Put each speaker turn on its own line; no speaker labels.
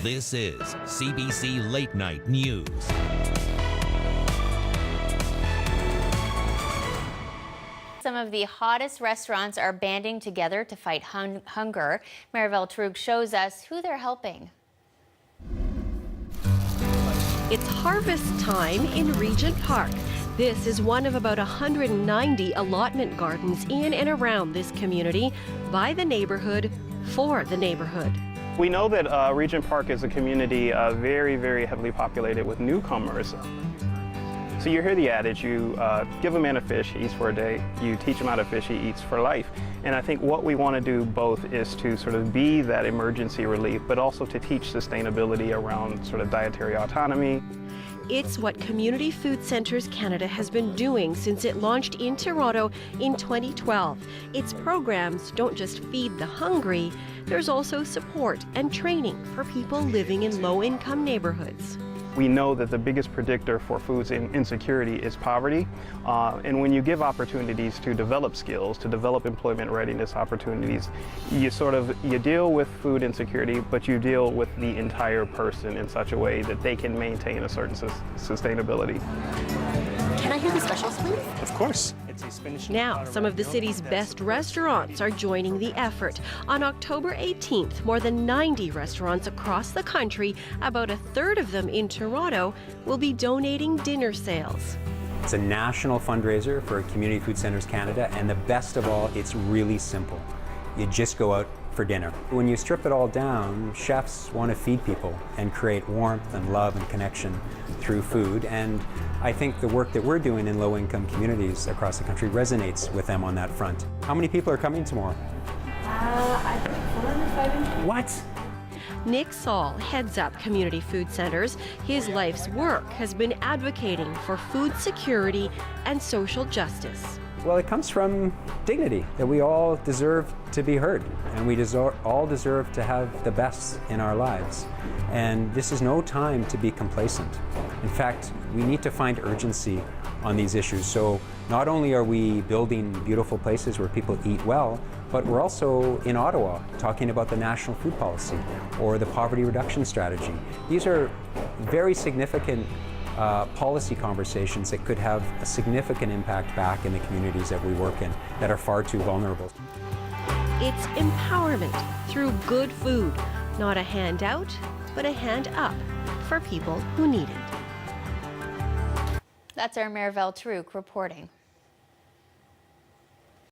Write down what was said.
This is CBC Late Night News.
Some of the hottest restaurants are banding together to fight hunger. Marivelle Trug shows us who they're helping.
It's harvest time in Regent Park. This is one of about 190 allotment gardens in and around this community, by the neighborhood, for the neighborhood.
We know that Regent Park is a community very, very heavily populated with newcomers. So you hear the adage, you give a man a fish, he eats for a day. You teach him how to fish, he eats for life. And I think what we want to do both is to sort of be that emergency relief, but also to teach sustainability around sort of dietary autonomy.
It's what Community Food Centres Canada has been doing since it launched in Toronto in 2012. Its programs don't just feed the hungry, there's also support and training for people living in low-income neighborhoods.
We know that the biggest predictor for food insecurity is poverty, and when you give opportunities to develop skills, to develop employment readiness opportunities, you deal with food insecurity, but you deal with the entire person in such a way that they can maintain a certain sustainability.
Can I hear the specials, please?
Of course.
Now, some of the city's best restaurants are joining the effort. On October 18th, more than 90 restaurants across the country, about a third of them in Toronto, will be donating dinner sales.
It's a national fundraiser for Community Food Centres Canada, and the best of all, it's really simple. You just go out for dinner. When you strip it all down, chefs want to feed people and create warmth and love and connection through food, and I think the work that we're doing in low-income communities across the country resonates with them on that front. How many people are coming tomorrow?
I think 400, 500.
What?
Nick Saul heads up Community Food Centres. His life's work has been advocating for food security and social justice.
Well, it comes from dignity, that we all deserve to be heard, and we all deserve to have the best in our lives. And this is no time to be complacent. In fact, we need to find urgency on these issues. So not only are we building beautiful places where people eat well, but we're also in Ottawa talking about the national food policy or the poverty reduction strategy. These are very significant policy conversations that could have a significant impact back in the communities that we work in that are far too vulnerable.
It's empowerment through good food, not a handout, but a hand up for people who need it.
That's our Marivelle Trug reporting.